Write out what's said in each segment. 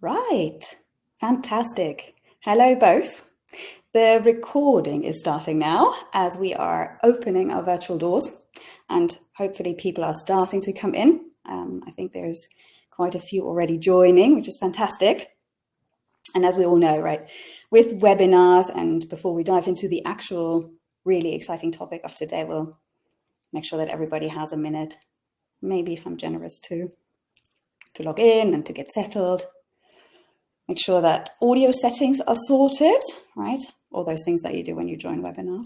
Right, fantastic. Hello both. The recording is starting now as we are opening our virtual doors and hopefully people are starting to come in. I think there's quite a few already joining, which is fantastic. And as we all know, right, with webinars, and before we dive into the actual really exciting topic of today, we'll make sure that everybody has a minute, maybe if I'm generous to log in and to get settled. Make sure that audio settings are sorted, right? All those things that you do when you join webinars.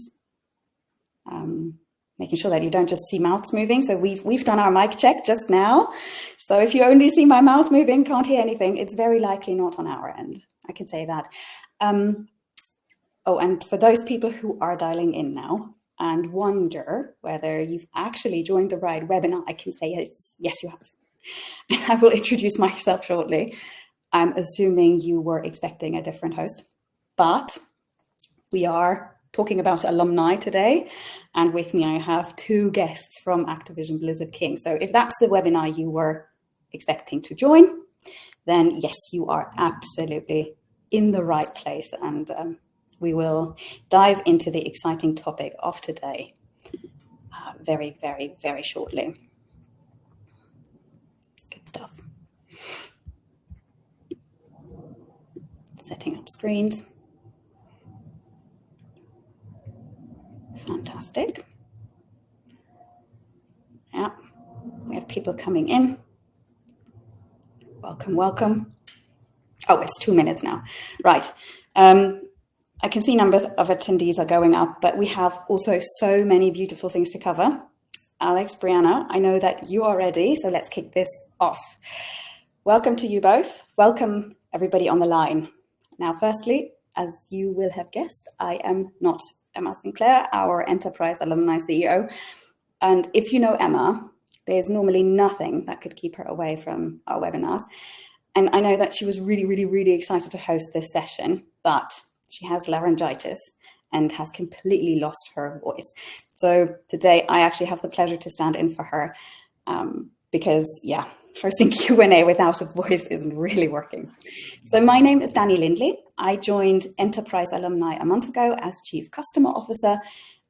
Making sure that you don't just see mouths moving. So we've done our mic check just now. So if you only see my mouth moving, can't hear anything, it's very likely not on our end. I can say that. Oh, and for those people who are dialing in now and wonder whether you've actually joined the right webinar, I can say yes, you have. And I will introduce myself shortly. I'm assuming you were expecting a different host, but we are talking about alumni today. And with me, I have two guests from Activision Blizzard King. So if that's the webinar you were expecting to join, then yes, you are absolutely in the right place. And we will dive into the exciting topic of today very, very, very shortly. Good stuff. Setting up screens. Fantastic. Yeah, we have people coming in. Welcome, welcome. Oh, it's 2 minutes now. Right. I can see numbers of attendees are going up, but we have also so many beautiful things to cover. Alex, Brianna, I know that you are ready, so let's kick this off. Welcome to you both. Welcome everybody on the line. Now, firstly, as you will have guessed, I am not Emma Sinclair, our Enterprise Alumni CEO. And if you know Emma, there's normally nothing that could keep her away from our webinars. And I know that she was really, really, really excited to host this session, but she has laryngitis and has completely lost her voice. So today I actually have the pleasure to stand in for her because, yeah, hosting Q&A without a voice isn't really working. So my name is Danny Lindley. I joined Enterprise Alumni a month ago as Chief Customer Officer,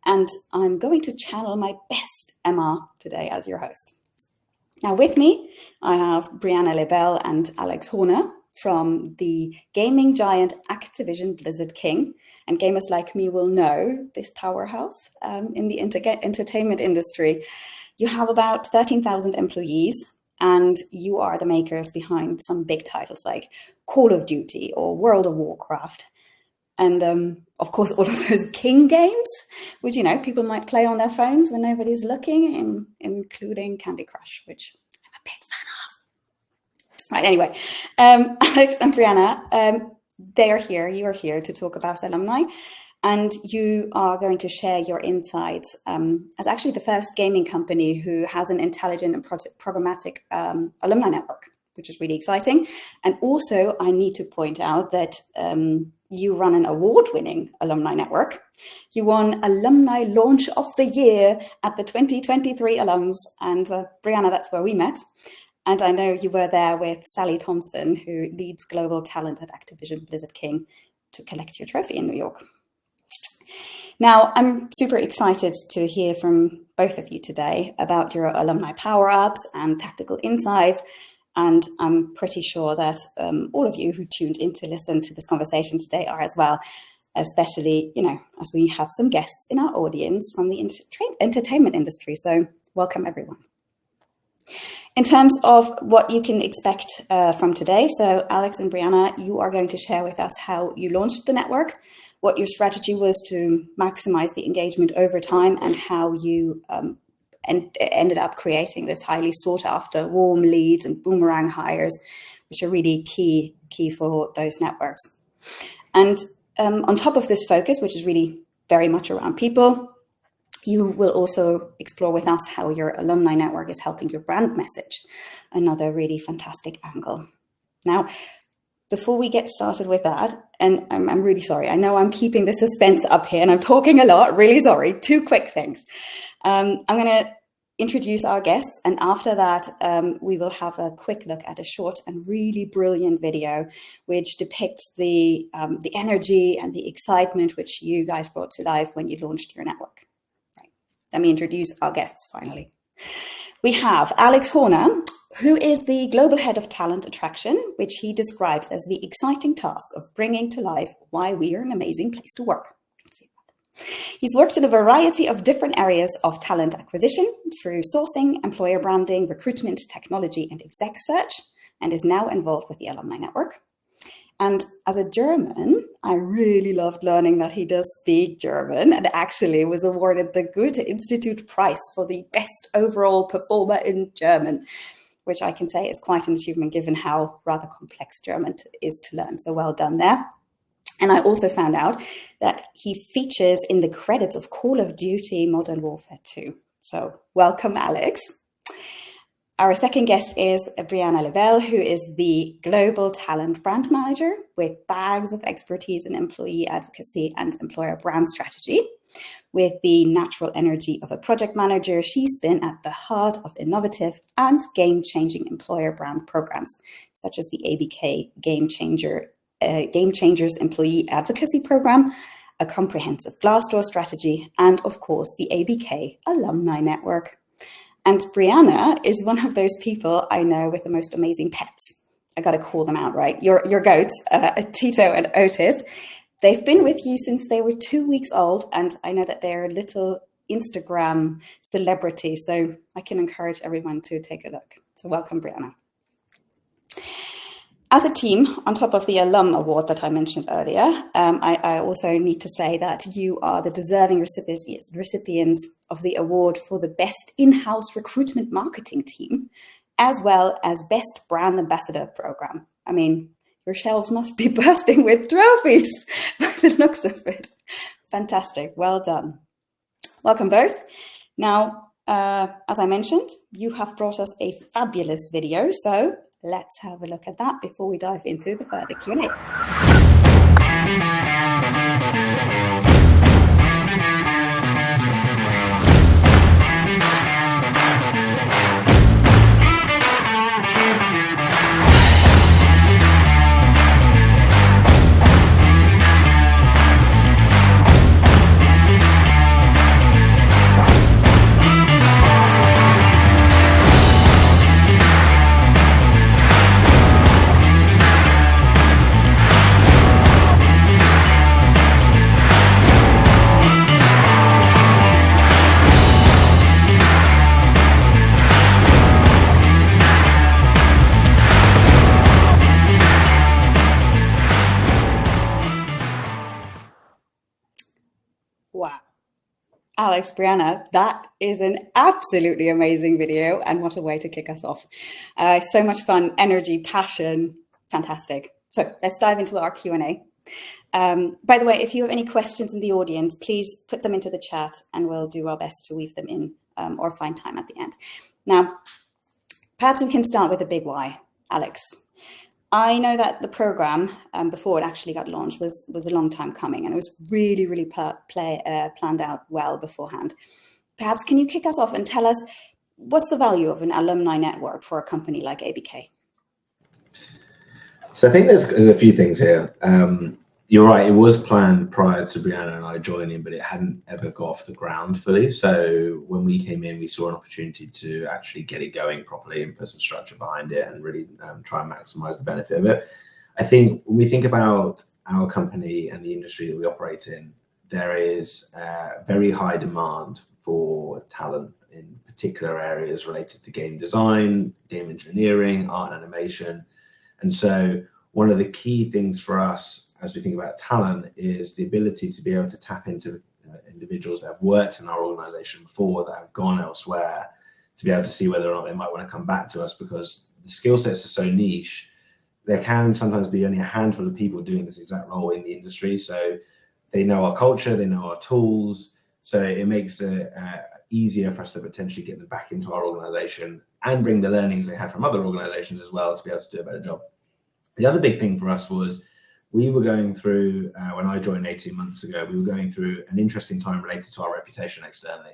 and I'm going to channel my best Emma today as your host. Now with me, I have Brianna Lebel and Alex Horner from the gaming giant Activision Blizzard King. And gamers like me will know this powerhouse in the entertainment industry. You have about 13,000 employees, and you are the makers behind some big titles like Call of Duty or World of Warcraft. And of course, all of those King games, which, you know, people might play on their phones when nobody's looking, including Candy Crush, which I'm a big fan of. Right, anyway, Alex and Brianna, they are here, you are here to talk about alumni. And you are going to share your insights as actually the first gaming company who has an intelligent and programmatic alumni network, which is really exciting. And also, I need to point out that you run an award-winning alumni network. You won Alumni Launch of the Year at the 2023 Alums. And Brianna, that's where we met. And I know you were there with Sally Thompson, who leads global talent at Activision Blizzard King, to collect your trophy in New York. Now, I'm super excited to hear from both of you today about your alumni power-ups and tactical insights. And I'm pretty sure that all of you who tuned in to listen to this conversation today are as well, especially, you know, as we have some guests in our audience from the entertainment industry. So welcome, everyone. In terms of what you can expect from today, so Alex and Brianna, you are going to share with us how you launched the network, what your strategy was to maximize the engagement over time, and how you ended up creating this highly sought after warm leads and boomerang hires, which are really key for those networks. And on top of this focus, which is really very much around people, you will also explore with us how your alumni network is helping your brand message, another really fantastic angle. Now, before we get started with that, and I'm really sorry, I know I'm keeping the suspense up here and I'm talking a lot, really sorry, two quick things. I'm going to introduce our guests, and after that we will have a quick look at a short and really brilliant video which depicts the energy and the excitement which you guys brought to life when you launched your network. Right. Let me introduce our guests finally. We have Alex Horner, who is the Global Head of Talent Attraction, which he describes as the exciting task of bringing to life why we are an amazing place to work. He's worked in a variety of different areas of talent acquisition through sourcing, employer branding, recruitment, technology, and exec search, and is now involved with the Alumni Network. And as a German, I really loved learning that he does speak German and actually was awarded the Goethe Institute Prize for the best overall performer in German, which I can say is quite an achievement given how rather complex German is to learn. So well done there. And I also found out that he features in the credits of Call of Duty Modern Warfare 2. So welcome, Alex. Our second guest is Brianna Lebel, who is the Global Talent Brand Manager with bags of expertise in employee advocacy and employer brand strategy. With the natural energy of a project manager, she's been at the heart of innovative and game-changing employer brand programs, such as the ABK Game Changers Employee Advocacy Program, a comprehensive Glassdoor strategy, and of course the ABK Alumni Network. And Brianna is one of those people I know with the most amazing pets. I got to call them out, right? Your goats, Tito and Otis. They've been with you since they were 2 weeks old, and I know that they're little Instagram celebrities, so I can encourage everyone to take a look. So welcome, Brianna. As a team, on top of the Alum Award that I mentioned earlier, I also need to say that you are the deserving recipients of the award for the Best In-House Recruitment Marketing Team, as well as Best Brand Ambassador Program. I mean, your shelves must be bursting with trophies by the looks of it. Fantastic. Well done. Welcome both. Now, as I mentioned, you have brought us a fabulous video, so let's have a look at that before we dive into the further Q&A. Wow. Alex, Brianna, that is an absolutely amazing video, and what a way to kick us off. So much fun, energy, passion, fantastic. So let's dive into our Q&A. By the way, if you have any questions in the audience, please put them into the chat and we'll do our best to weave them in or find time at the end. Now, perhaps we can start with a big why, Alex. I know that the program, before it actually got launched, was a long time coming, and it was really planned out well beforehand. Perhaps can you kick us off and tell us what's the value of an alumni network for a company like ABK? So I think there's a few things here. You're right, it was planned prior to Brianna and I joining, but it hadn't ever got off the ground fully. So when we came in, we saw an opportunity to actually get it going properly and put some structure behind it and really try and maximize the benefit of it. I think when we think about our company and the industry that we operate in, there is very high demand for talent in particular areas related to game design, game engineering, art and animation. And so one of the key things for us as we think about talent is the ability to be able to tap into individuals that have worked in our organization before, that have gone elsewhere, to be able to see whether or not they might want to come back to us, because the skill sets are so niche. There can sometimes be only a handful of people doing this exact role in the industry. So they know our culture, they know our tools. So it makes it easier for us to potentially get them back into our organization and bring the learnings they have from other organizations as well to be able to do a better job. The other big thing for us was we were going through, when I joined 18 months ago, we were going through an interesting time related to our reputation externally.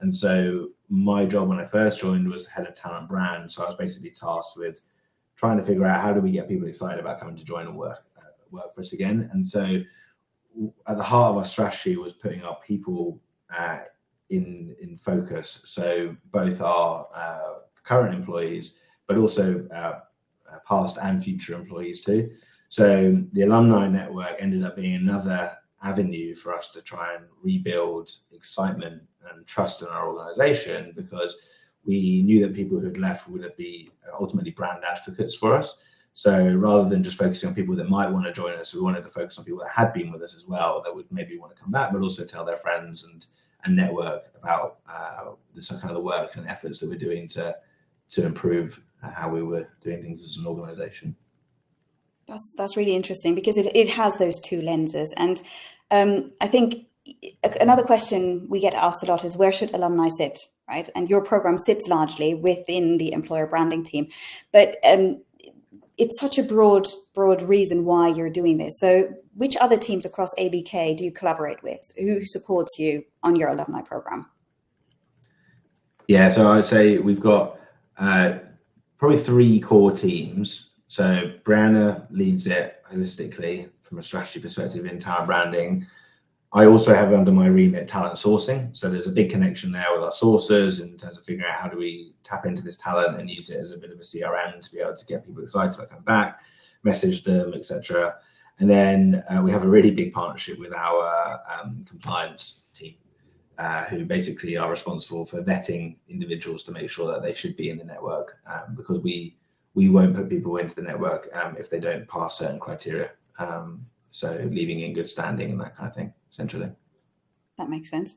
And so my job when I first joined was head of talent brand. So I was basically tasked with trying to figure out how do we get people excited about coming to join and work for us again. And so at the heart of our strategy was putting our people in focus. So both our current employees, but also past and future employees too. So the alumni network ended up being another avenue for us to try and rebuild excitement and trust in our organization, because we knew that people who had left would be ultimately brand advocates for us. So rather than just focusing on people that might want to join us, we wanted to focus on people that had been with us as well, that would maybe want to come back, but also tell their friends and network about this kind of the work and efforts that we're doing to improve how we were doing things as an organization. That's really interesting, because it has those two lenses. And I think another question we get asked a lot is, where should alumni sit, right? And your program sits largely within the employer branding team, but it's such a broad reason why you're doing this. So which other teams across ABK do you collaborate with? Who supports you on your alumni program? Yeah, so I'd say we've got probably 3 core teams. So Brianna leads it holistically from a strategy perspective in talent branding. I also have under my remit talent sourcing. So there's a big connection there with our sources in terms of figuring out how do we tap into this talent and use it as a bit of a CRM to be able to get people excited about coming back, message them, etc. And then we have a really big partnership with our compliance team, who basically are responsible for vetting individuals to make sure that they should be in the network, because we won't put people into the network if they don't pass certain criteria. So leaving in good standing and that kind of thing, essentially. That makes sense.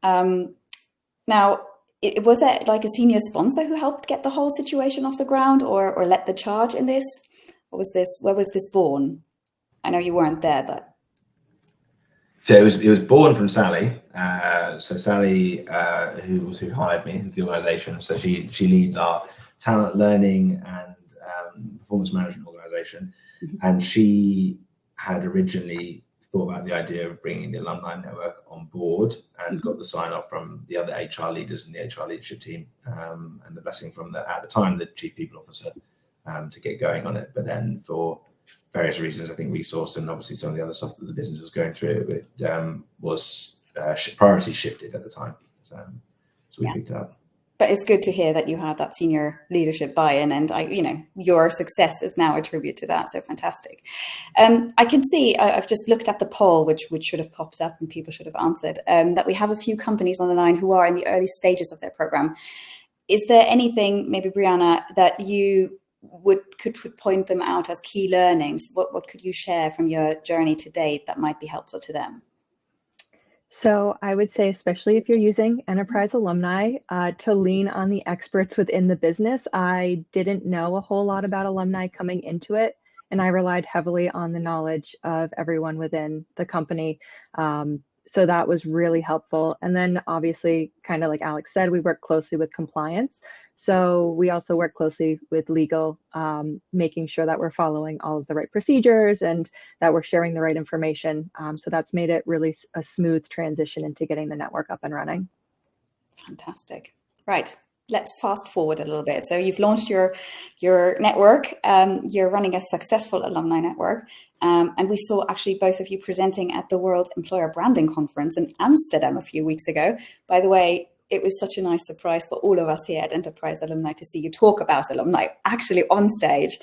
Now, was that like a senior sponsor who helped get the whole situation off the ground, or led the charge in this? Where was this born? I know you weren't there, but. So it was born from Sally. So Sally, who hired me into the organization, so she leads our talent learning and performance management organization, and she had originally thought about the idea of bringing the alumni network on board, and got the sign off from the other HR leaders in the HR leadership team, and the blessing from at the time the chief people officer, to get going on it. But then for various reasons, I think resource and obviously some of the other stuff that the business was going through, it was priority shifted at the time. So we picked it up. But it's good to hear that you had that senior leadership buy-in, and your success is now a tribute to that. So fantastic. I can see, I've just looked at the poll, which should have popped up and people should have answered, that we have a few companies on the line who are in the early stages of their program. Is there anything, maybe Brianna, that you could point them out as key learnings? What could you share from your journey to date that might be helpful to them? So I would say, especially if you're using Enterprise Alumni, to lean on the experts within the business. I didn't know a whole lot about alumni coming into it, and I relied heavily on the knowledge of everyone within the company. So that was really helpful. And then obviously, kind of like Alex said, we work closely with compliance. So we also work closely with legal, making sure that we're following all of the right procedures and that we're sharing the right information. So that's made it really a smooth transition into getting the network up and running. Fantastic. Right. Let's fast forward a little bit. So you've launched your network. You're running a successful alumni network. And we saw actually both of you presenting at the World Employer Branding Conference in Amsterdam a few weeks ago. By the way, it was such a nice surprise for all of us here at Enterprise Alumni to see you talk about alumni actually on stage.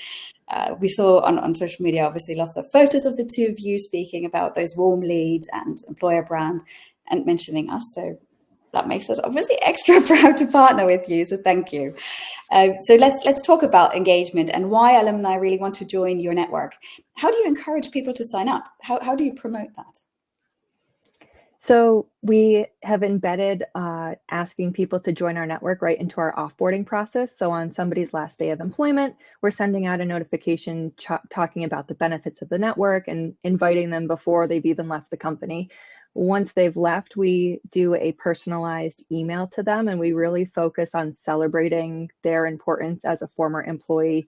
We saw on social media, obviously, lots of photos of the two of you speaking about those warm leads and employer brand and mentioning us. So that makes us obviously extra proud to partner with you. So thank you. So let's talk about engagement and why alumni really want to join your network. How do you encourage people to sign up? How do you promote that? So we have embedded asking people to join our network right into our offboarding process. So on somebody's last day of employment, we're sending out a notification talking about the benefits of the network and inviting them before they've even left the company. Once they've left, we do a personalized email to them, and we really focus on celebrating their importance as a former employee,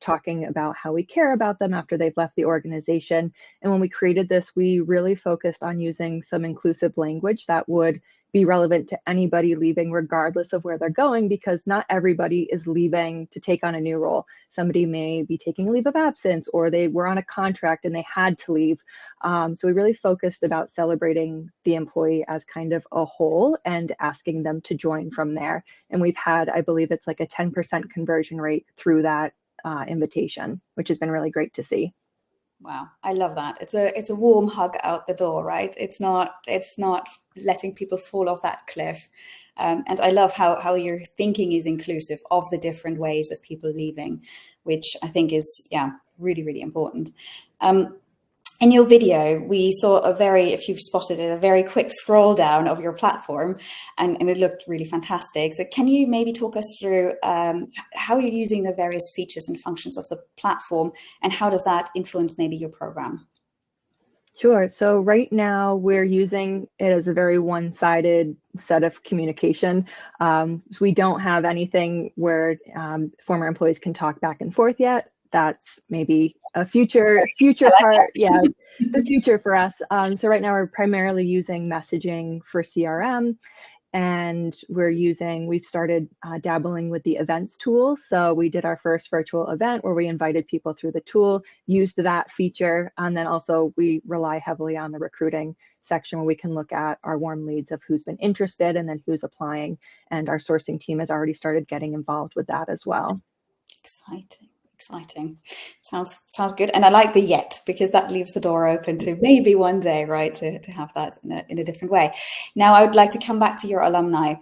talking about how we care about them after they've left the organization. And when we created this, we really focused on using some inclusive language that would be relevant to anybody leaving regardless of where they're going, because not everybody is leaving to take on a new role. Somebody may be taking a leave of absence, or they were on a contract and they had to leave. So we really focused about celebrating the employee as kind of a whole and asking them to join from there. And we've had, I believe it's like a 10% conversion rate through that invitation, which has been really great to see. Wow, I love that. It's a warm hug out the door, right? It's not letting people fall off that cliff. And I love how your thinking is inclusive of the different ways of people leaving, which I think is, really, really important. In your video, we saw if you've spotted it, a very quick scroll down of your platform, and it looked really fantastic. So can you maybe talk us through how you're using the various features and functions of the platform, and how does that influence maybe your program? Sure. So right now we're using it as a very one-sided set of communication. So we don't have anything where former employees can talk back and forth yet. That's maybe a future part. Yeah, the future for us. So right now we're primarily using messaging for CRM, and we've started dabbling with the events tool. So we did our first virtual event where we invited people through the tool, used that feature, and then also we rely heavily on the recruiting section where we can look at our warm leads of who's been interested and then who's applying. And our sourcing team has already started getting involved with that as well. Exciting. Sounds good. And I like the yet, because that leaves the door open to maybe one day, right, to have that in a different way. Now, I would like to come back to your alumni.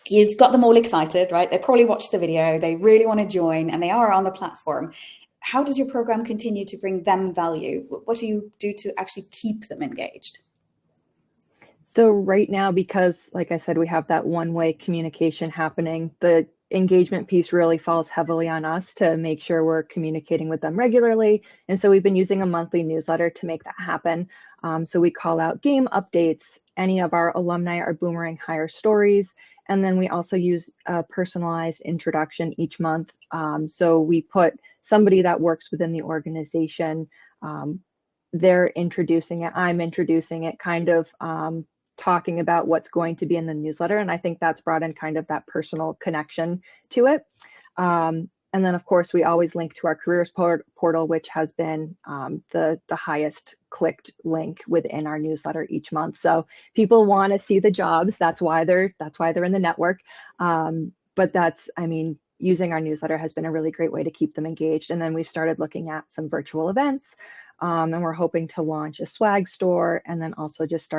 You've got them all excited, right? They probably watched the video, they really want to join, and they are on the platform. How does your program continue to bring them value? What do you do to actually keep them engaged? So right now, because like I said, we have that one-way communication happening, the engagement piece really falls heavily on us to make sure we're communicating with them regularly. And so we've been using a monthly newsletter to make that happen. So we call out game updates, any of our alumni or boomerang hire stories. And then we also use a personalized introduction each month. So we put somebody that works within the organization, they're introducing it, I'm introducing it, kind of talking about what's going to be in the newsletter. And I think that's brought in kind of that personal connection to it. And then, of course, we always link to our careers portal, which has been the highest clicked link within our newsletter each month. So people want to see the jobs. That's why they're in the network. But using our newsletter has been a really great way to keep them engaged. And then we've started looking at some virtual events. And we're hoping to launch a swag store, and then also just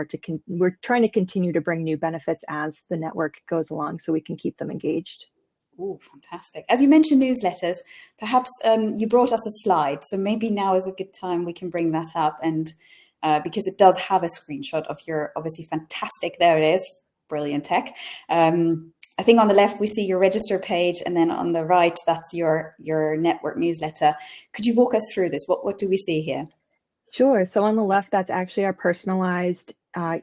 we're trying to continue to bring new benefits as the network goes along so we can keep them engaged. Oh, fantastic. As you mentioned newsletters, perhaps you brought us a slide. So maybe now is a good time we can bring that up. And because it does have a screenshot of your obviously fantastic, there it is, brilliant tech. I think on the left, we see your register page, and then on the right, that's your network newsletter. Could you walk us through this? What do we see here? Sure. So on the left, that's actually our personalized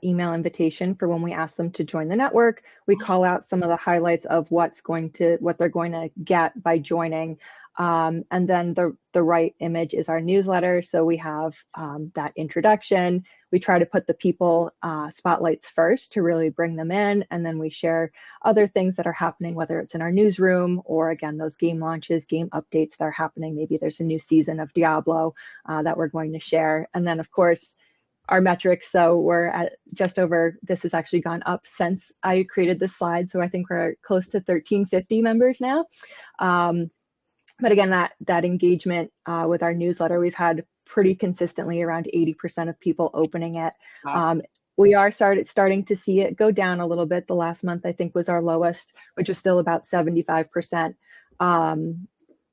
email invitation for when we ask them to join the network. We call out some of the highlights of what they're going to get by joining. And then the right image is our newsletter. So we have that introduction. We try to put the people spotlights first to really bring them in. And then we share other things that are happening, whether it's in our newsroom or, again, those game launches, game updates that are happening. Maybe there's a new season of Diablo that we're going to share. And then, of course, our metrics. So we're at just over, this has actually gone up since I created this slide. So I think we're close to 1350 members now. But again, that engagement with our newsletter, we've had pretty consistently around 80% of people opening it. Wow. We are starting to see it go down a little bit. The last month, I think, was our lowest, which was still about 75%.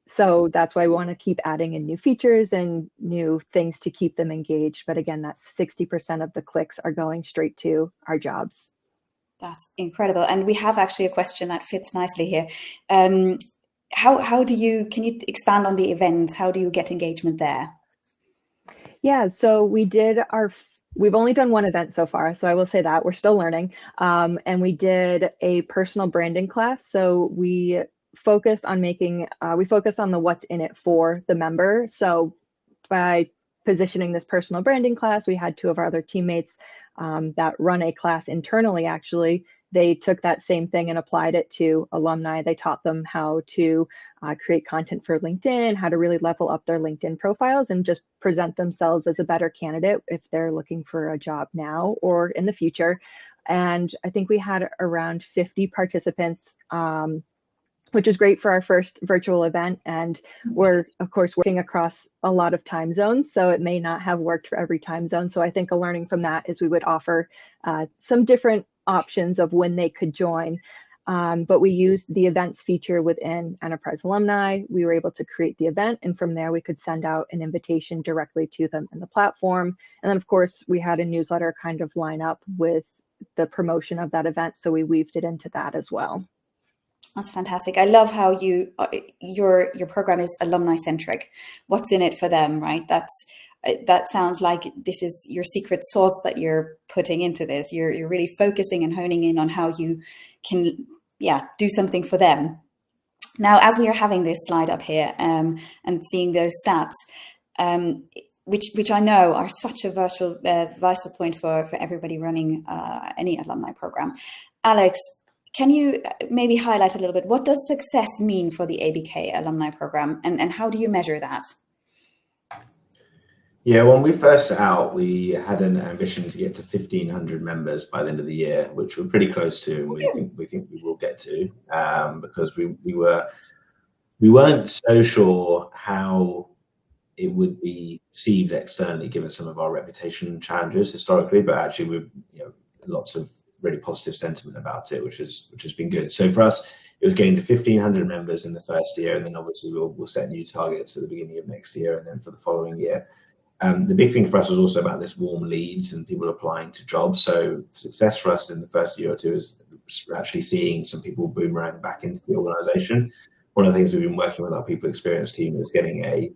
So that's why we want to keep adding in new features and new things to keep them engaged. But again, that's 60% of the clicks are going straight to our jobs. That's incredible. And we have actually a question that fits nicely here. Can you expand on the events? How do you get engagement there? Yeah, so we've only done one event so far, so I will say that we're still learning. And we did a personal branding class. So we focused on the what's in it for the member. So by positioning this personal branding class. We had two of our other teammates that run a class internally, actually. They took that same thing and applied it to alumni. They taught them how to create content for LinkedIn, how to really level up their LinkedIn profiles and just present themselves as a better candidate if they're looking for a job now or in the future. And I think we had around 50 participants, which is great for our first virtual event. And we're, of course, working across a lot of time zones, so it may not have worked for every time zone. So I think a learning from that is we would offer some different options of when they could join. But we used the events feature within Enterprise Alumni. We were able to create the event, and from there we could send out an invitation directly to them in the platform. And then, of course, we had a newsletter kind of line up with the promotion of that event, so we weaved it into that as well. That's fantastic. I love how your program is alumni centric. What's in it for them, right? That sounds like this is your secret sauce that you're putting into this. You're really focusing and honing in on how you can, do something for them. Now, as we are having this slide up here and seeing those stats, which I know are such a vital point for everybody running any alumni program. Alex, can you maybe highlight a little bit, what does success mean for the ABK alumni program, and how do you measure that? Yeah, when we first set out, we had an ambition to get to 1,500 members by the end of the year, which we're pretty close to, and we think we will get to, because we weren't so sure how it would be perceived externally, given some of our reputation challenges historically, but actually we've lots of really positive sentiment about it, which has been good. So for us, it was getting to 1,500 members in the first year, and then obviously we'll set new targets at the beginning of next year, and then for the following year. The big thing for us was also about this warm leads and people applying to jobs. So success for us in the first year or two is actually seeing some people boomerang back into the organization. One of the things we've been working with our people experience team is getting a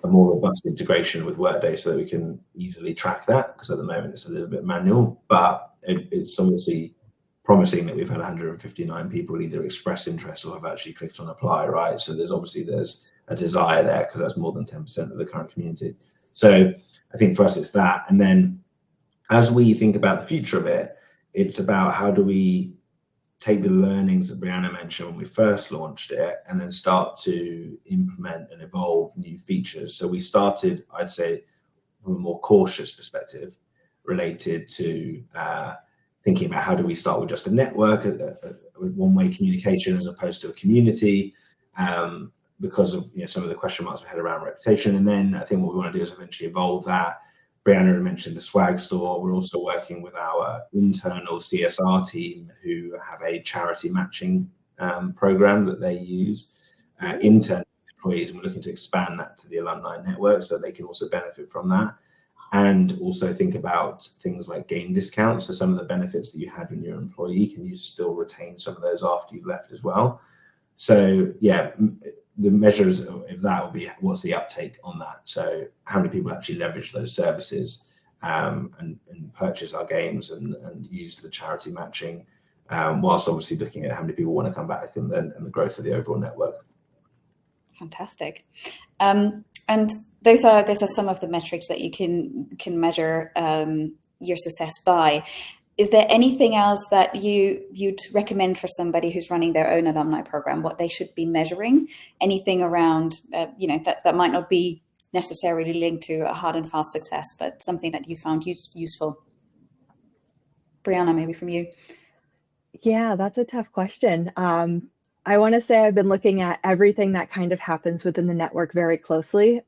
more robust integration with Workday so that we can easily track that, because at the moment it's a little bit manual, but it's obviously promising that we've had 159 people either express interest or have actually clicked on apply, right? So there's a desire there, because that's more than 10% of the current community. So I think for us it's that. And then as we think about the future of it, it's about how do we take the learnings that Brianna mentioned when we first launched it and then start to implement and evolve new features. So we started, I'd say, from a more cautious perspective related to thinking about how do we start with just a network, with one-way communication as opposed to a community, because of some of the question marks we had around reputation. And then I think what we want to do is eventually evolve that. Brianna mentioned the swag store. We're also working with our internal CSR team who have a charity matching program that they use internal employees, and we're looking to expand that to the alumni network so they can also benefit from that, and also think about things like game discounts. So some of the benefits that you had when you're an employee, can you still retain some of those after you've left as well? So yeah, the measures of that will be what's the uptake on that. So how many people actually leverage those services and purchase our games and use the charity matching, whilst obviously looking at how many people want to come back and the growth of the overall network. Fantastic. And those are some of the metrics that you can measure your success by. Is there anything else that you'd recommend for somebody who's running their own alumni program, what they should be measuring? Anything around, that might not be necessarily linked to a hard and fast success, but something that you found useful? Brianna, maybe from you. Yeah, that's a tough question. I want to say I've been looking at everything that kind of happens within the network very closely.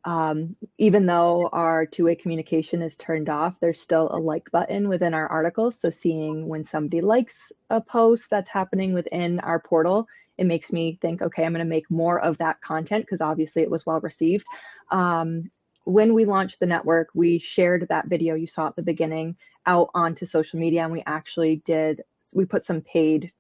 Even though our two-way communication is turned off, there's still a like button within our articles. So seeing when somebody likes a post that's happening within our portal, it makes me think, okay, I'm going to make more of that content because obviously it was well received. When we launched the network, we shared that video you saw at the beginning out onto social media, and we put some paid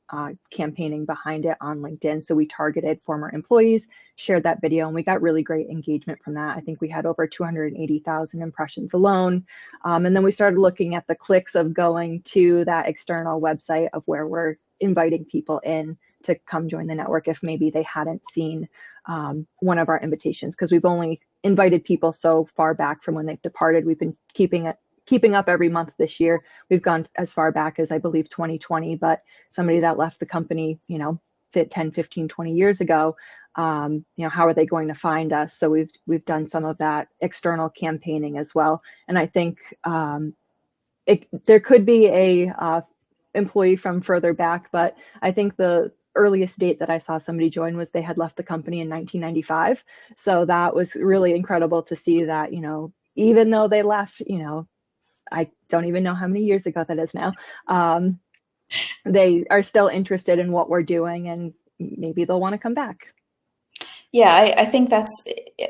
campaigning behind it on LinkedIn. So we targeted former employees, shared that video, and we got really great engagement from that. I think we had over 280,000 impressions alone. And then we started looking at the clicks of going to that external website of where we're inviting people in to come join the network if maybe they hadn't seen one of our invitations, because we've only invited people so far back from when they've departed. We've been keeping up every month this year. We've gone as far back as I believe 2020, but somebody that left the company, 10, 15, 20 years ago, how are they going to find us? So we've done some of that external campaigning as well. And I think there could be a employee from further back, but I think the earliest date that I saw somebody join was they had left the company in 1995. So that was really incredible to see that, even though they left, I don't even know how many years ago that is now, they are still interested in what we're doing, and maybe they'll want to come back. Yeah, I think that's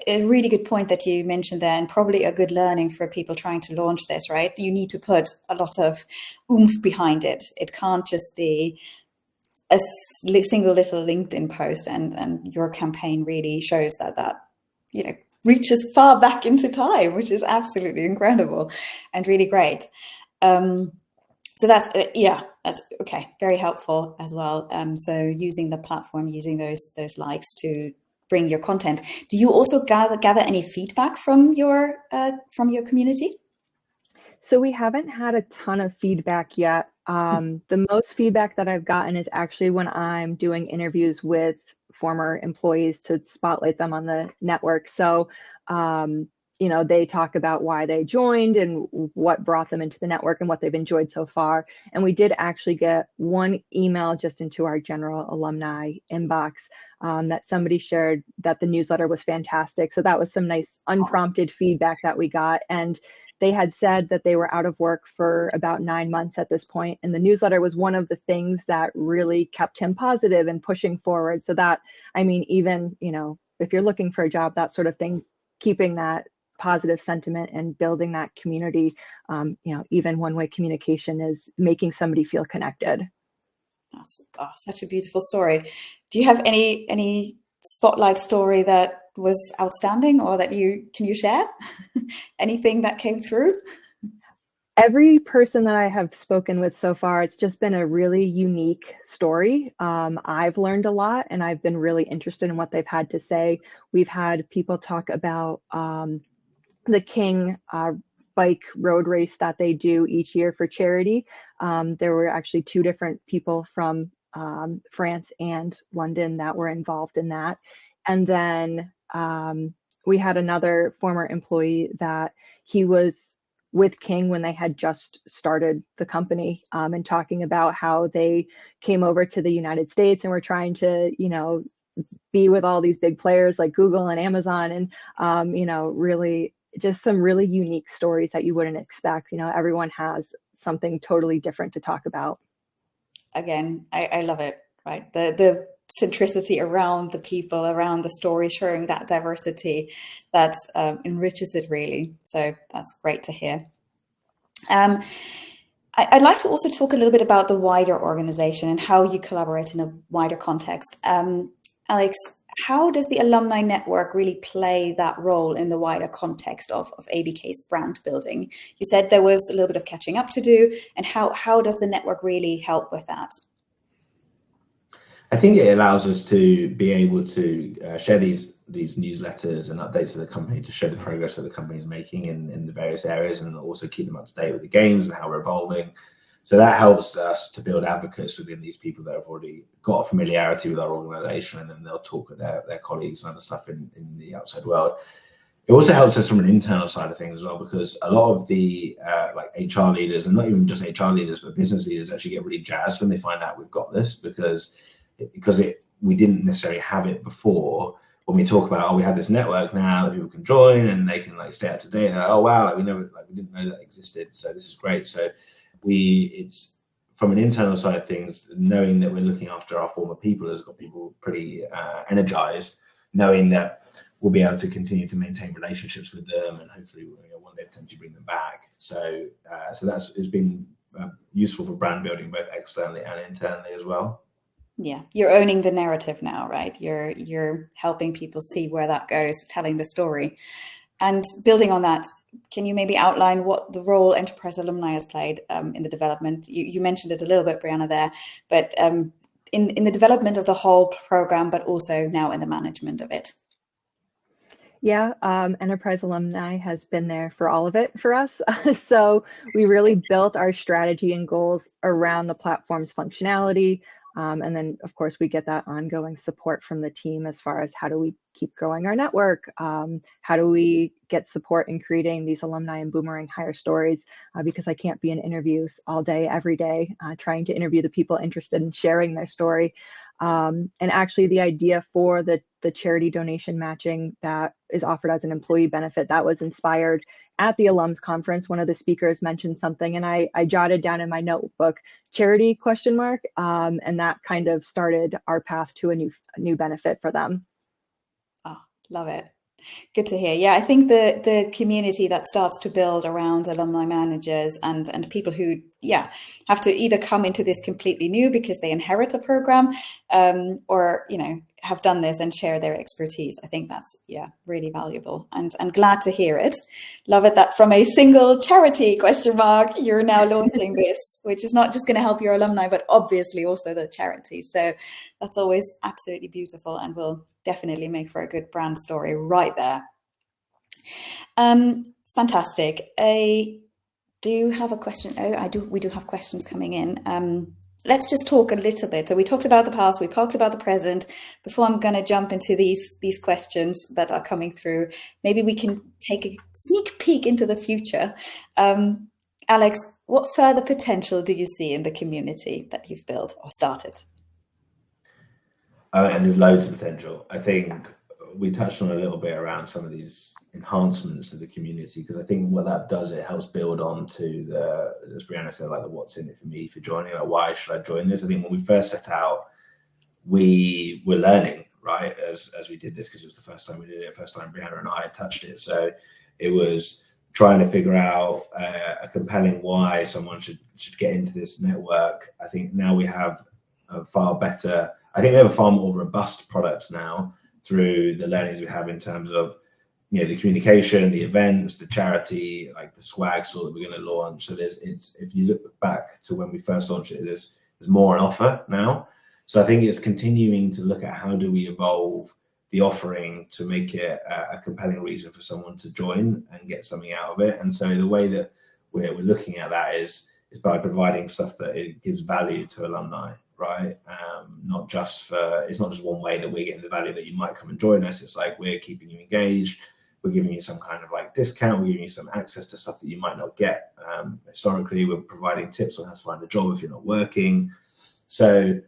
a really good point that you mentioned there, and probably a good learning for people trying to launch this, right? You need to put a lot of oomph behind it. It can't just be a single little LinkedIn post, and your campaign really shows that reaches far back into time, which is absolutely incredible and really great. So that's okay, very helpful as well. So using the platform, using those likes to bring your content. Do you also gather any feedback from your community? So we haven't had a ton of feedback yet. The most feedback that I've gotten is actually when I'm doing interviews with former employees to spotlight them on the network. So, they talk about why they joined and what brought them into the network and what they've enjoyed so far. And we did actually get one email just into our general alumni inbox that somebody shared that the newsletter was fantastic. So that was some nice unprompted feedback that we got. And they had said that they were out of work for about 9 months at this point, and the newsletter was one of the things that really kept him positive and pushing forward. So that, even, if you're looking for a job, that sort of thing, keeping that positive sentiment and building that community, even one-way communication is making somebody feel connected. That's such a beautiful story. Do you have any spotlight story that was outstanding, or that can you share? Anything that came through? Every person that I have spoken with so far, it's just been a really unique story. I've learned a lot, and I've been really interested in what they've had to say. We've had people talk about the King bike road race that they do each year for charity. There were actually 2 different people from France and London that were involved in that. And then we had another former employee that he was with King when they had just started the company, and talking about how they came over to the United States and were trying to, be with all these big players like Google and Amazon, and, really just some really unique stories that you wouldn't expect. Everyone has something totally different to talk about. Again, I love it, right? The centricity around the people, around the story, showing that diversity that enriches it really. So that's great to hear. I'd like to also talk a little bit about the wider organization and how you collaborate in a wider context. Alex, how does the alumni network really play that role in the wider context of ABK's brand building? You said there was a little bit of catching up to do, and how does the network really help with that? I think it allows us to be able to share these newsletters and updates of the company to show the progress that the company is making in the various areas, and also keep them up to date with the games and how we're evolving. So that helps us to build advocates within these people that have already got a familiarity with our organization, and then they'll talk with their colleagues and other stuff in the outside world. It also helps us from an internal side of things as well, because a lot of the like HR leaders, and not even just HR leaders, but business leaders, actually get really jazzed when they find out we've got this, because we didn't necessarily have it before. When we talk about, we have this network now that people can join and they can stay up to date, and oh wow, we didn't know that existed, so this is great. So it's from an internal side of things, knowing that we're looking after our former people has got people pretty energized, knowing that we'll be able to continue to maintain relationships with them, and hopefully one day potentially bring them back. So it's been useful for brand building, both externally and internally as well. Yeah, you're owning the narrative now, right? You're helping people see where that goes, telling the story. And building on that, can you maybe outline what the role Enterprise Alumni has played in the development? You mentioned it a little bit, Brianna, there, but in the development of the whole program, but also now in the management of it. Yeah, Enterprise Alumni has been there for all of it for us. So we really built our strategy and goals around the platform's functionality. And then, of course, we get that ongoing support from the team as far as how do we keep growing our network? How do we get support in creating these alumni and boomerang hire stories? Because I can't be in interviews all day, every day, trying to interview the people interested in sharing their story. And actually the idea for the charity donation matching that is offered as an employee benefit, that was inspired at the alums conference. One of the speakers mentioned something and I jotted down in my notebook, charity ? And that kind of started our path to a new benefit for them. Oh, love it. Good to hear. Yeah, I think the community that starts to build around alumni managers and people who, have to either come into this completely new because they inherit a program, or, have done this and share their expertise. I think that's, really valuable and glad to hear it. Love it that from a single charity ? You're now launching this, which is not just going to help your alumni, but obviously also the charity. So that's always absolutely beautiful and will definitely make for a good brand story right there. Fantastic. I do have a question. We do have questions coming in. Let's just talk a little bit. So we talked about the past, we talked about the present. Before I'm going to jump into these questions that are coming through, maybe we can take a sneak peek into the future. Alex, what further potential do you see in the community that you've built or started? And there's loads of potential. I think we touched on a little bit around some of these enhancements to the community, because I think what that does, it helps build on to the, as Brianna said, like the what's in it for me for joining, like why should I join this? I think when we first set out, we were learning, right, as we did this, because it was the first time we did it, first time Brianna and I had touched it. So it was trying to figure out a compelling why someone should get into this network. I think now we have a far better, I think we have a far more robust product now through the learnings we have in terms of, the communication, the events, the charity, like the swag store that we're going to launch. So if you look back to when we first launched it, there's more on offer now. So I think it's continuing to look at how do we evolve the offering to make it a compelling reason for someone to join and get something out of it. And so the way that we're looking at that is by providing stuff that it gives value to alumni, right? It's not just one way that we're getting the value that you might come and join us. It's like we're keeping you engaged. We're giving you some kind of like discount. We're giving you some access to stuff that you might not get. Historically, we're providing tips on how to find a job if you're not working. So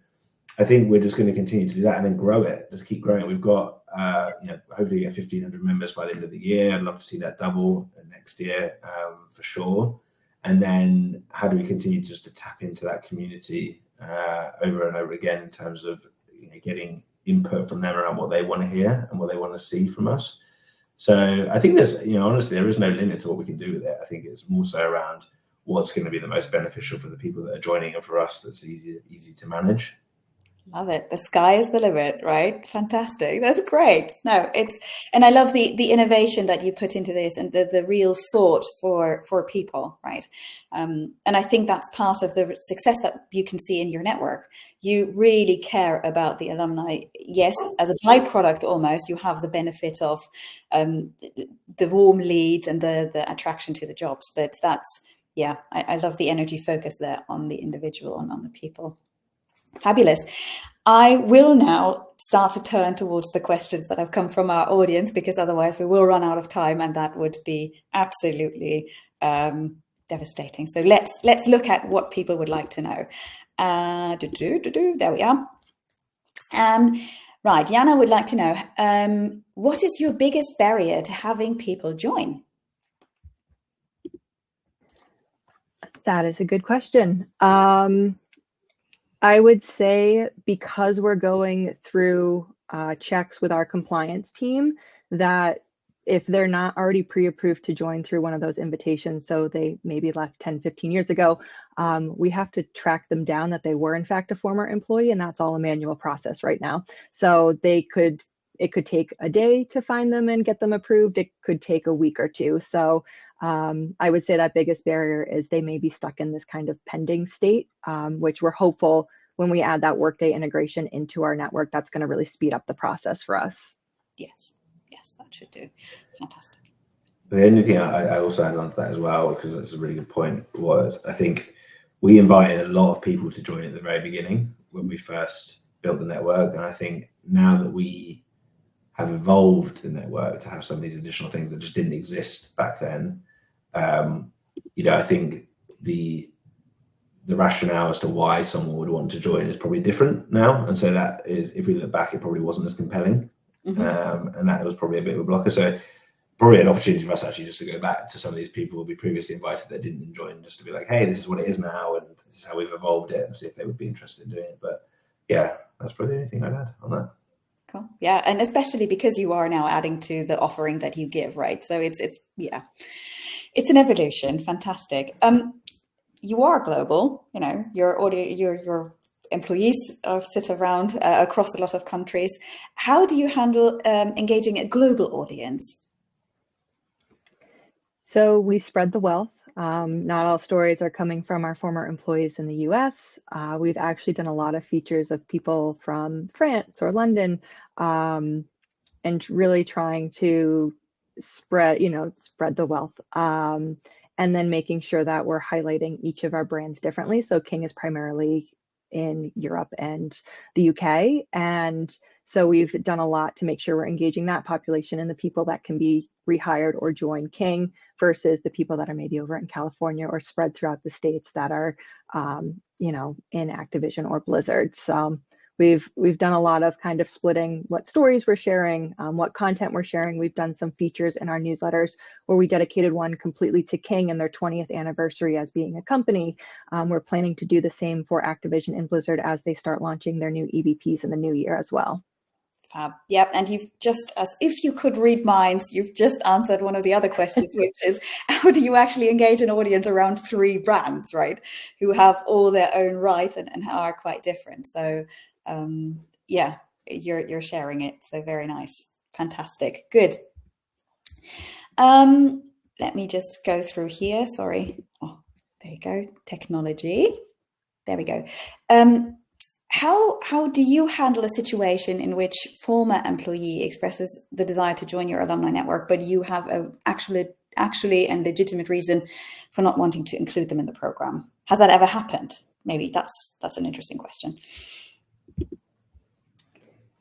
I think we're just going to continue to do that and then grow it. Just keep growing. We've got, hopefully get 1,500 members by the end of the year. I'd love to see that double next year for sure. And then how do we continue just to tap into that community over and over again in terms of getting input from them around what they want to hear and what they want to see from us. So I think there's, honestly, there is no limit to what we can do with it. I think it's more so around what's going to be the most beneficial for the people that are joining and for us that's easy to manage. Love it. The sky is the limit, right? Fantastic. That's great. No, and I love the innovation that you put into this and the real thought for people, right? And I think that's part of the success that you can see in your network. You really care about the alumni. Yes, as a byproduct almost, you have the benefit of the warm leads and the attraction to the jobs. But that's, I love the energy focus there on the individual and on the people. Fabulous. I will now start to turn towards the questions that have come from our audience, because otherwise we will run out of time and that would be absolutely devastating. So let's look at what people would like to know. There we are. Right, Jana would like to know, what is your biggest barrier to having people join? That is a good question. I would say because we're going through checks with our compliance team, that if they're not already pre-approved to join through one of those invitations, so they maybe left 10, 15 years ago, we have to track them down that they were in fact a former employee, and that's all a manual process right now. So it could take a day to find them and get them approved. It could take a week or two. So I would say that biggest barrier is they may be stuck in this kind of pending state, which we're hopeful when we add that Workday integration into our network, that's going to really speed up the process for us. Yes. Yes, that should do. Fantastic. The only thing I also add on to that as well, because that's a really good point, was I think we invited a lot of people to join at the very beginning when we first built the network. And I think now that we have evolved the network to have some of these additional things that just didn't exist back then, I think the rationale as to why someone would want to join is probably different now. And so that is, if we look back, it probably wasn't as compelling. And that was probably a bit of a blocker. So probably an opportunity for us actually just to go back to some of these people we previously invited that didn't join, just to be like, hey, this is what it is now, and this is how we've evolved it, and see if they would be interested in doing it. But yeah, that's probably the only thing I'd add on that. Cool. Yeah, and especially because you are now adding to the offering that you give, right? So it's an evolution. Fantastic. You are global. Your employees sit around across a lot of countries. How do you handle engaging a global audience? So we spread the wealth. Not all stories are coming from our former employees in the US. We've actually done a lot of features of people from France or London, and really trying to spread the wealth. And then making sure that we're highlighting each of our brands differently. So King is primarily in Europe and the UK. And so we've done a lot to make sure we're engaging that population and the people that can be rehired or join King versus the people that are maybe over in California or spread throughout the states that are, in Activision or Blizzard. So we've done a lot of kind of splitting what stories we're sharing, what content we're sharing. We've done some features in our newsletters where we dedicated one completely to King and their 20th anniversary as being a company. We're planning to do the same for Activision and Blizzard as they start launching their new EVPs in the new year as well. Yep, and you've just, as if you could read minds, you've just answered one of the other questions, which is how do you actually engage an audience around 3 brands, right, who have all their own right and are quite different. So you're sharing it, so very nice. Fantastic. Good. Let me just go through here. Sorry. Oh, there you go. Technology. There we go. How do you handle a situation in which former employee expresses the desire to join your alumni network, but you have a actually and legitimate reason for not wanting to include them in the program? Has that ever happened? Maybe that's an interesting question.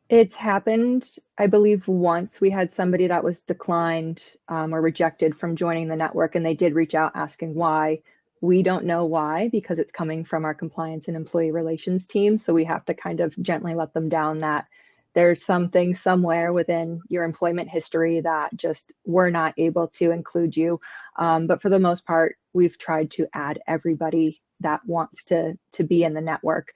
It's happened, I believe, once. We had somebody that was declined or rejected from joining the network, and they did reach out asking why. We don't know why, because it's coming from our compliance and employee relations team. So we have to kind of gently let them down that there's something somewhere within your employment history that just we're not able to include you. But for the most part, we've tried to add everybody that wants to be in the network.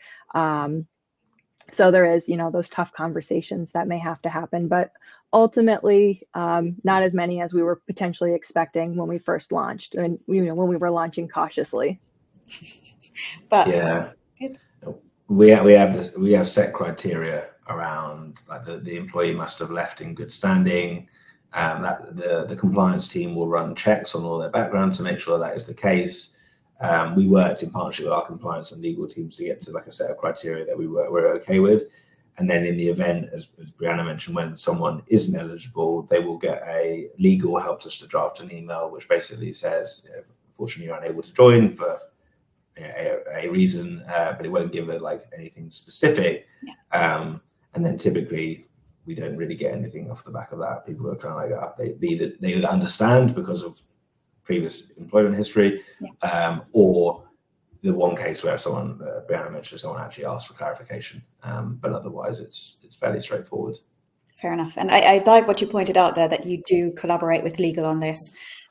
So there is, those tough conversations that may have to happen, but ultimately not as many as we were potentially expecting when we first launched, and when we were launching cautiously. But yeah, we have set criteria around, like the employee must have left in good standing, that the compliance team will run checks on all their background to make sure that is the case. We worked in partnership with our compliance and legal teams to get to like a set of criteria that we're okay with. And then in the event, as Brianna mentioned, when someone isn't eligible, they will get a legal helps us to draft an email, which basically says, unfortunately, you're unable to join for a reason, but it won't give it like anything specific. Yeah. And then typically we don't really get anything off the back of that. People are kind of like, they either understand because of previous employment history, yeah, or the one case where someone, Brianna mentioned, someone actually asked for clarification, but otherwise it's fairly straightforward. Fair enough. And I like what you pointed out there, that you do collaborate with legal on this.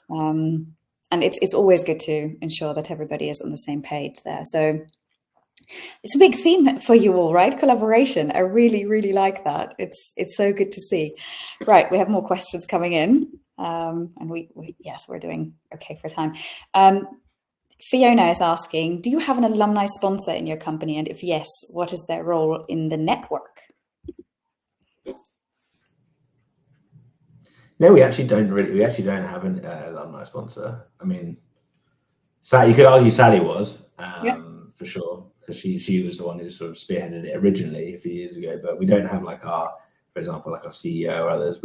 And it's always good to ensure that everybody is on the same page there. So it's a big theme for you all, right? Collaboration. I really, really like that. It's so good to see. Right, we have more questions coming in. And yes, we're doing okay for time. Fiona is asking, do you have an alumni sponsor in your company? And if yes, what is their role in the network? No, we actually don't have an alumni sponsor. I mean, you could argue Sally was, for sure, because she was the one who sort of spearheaded it originally a few years ago. But we don't have for example, our CEO or others.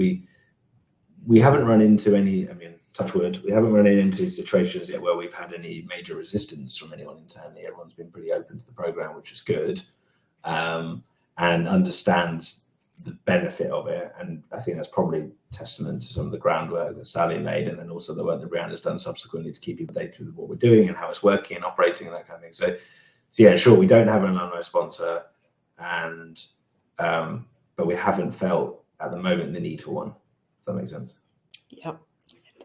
we haven't run into any, I mean, touch wood, we haven't run into situations yet where we've had any major resistance from anyone internally. Everyone's been pretty open to the program, which is good, and understands the benefit of it. And I think that's probably testament to some of the groundwork that Sally made, and then also the work that Brianna has done subsequently to keep people updated with what we're doing and how it's working and operating and that kind of thing. So yeah, sure, we don't have an alumni sponsor, and but we haven't felt at the moment the need for one. If that makes sense. Yep,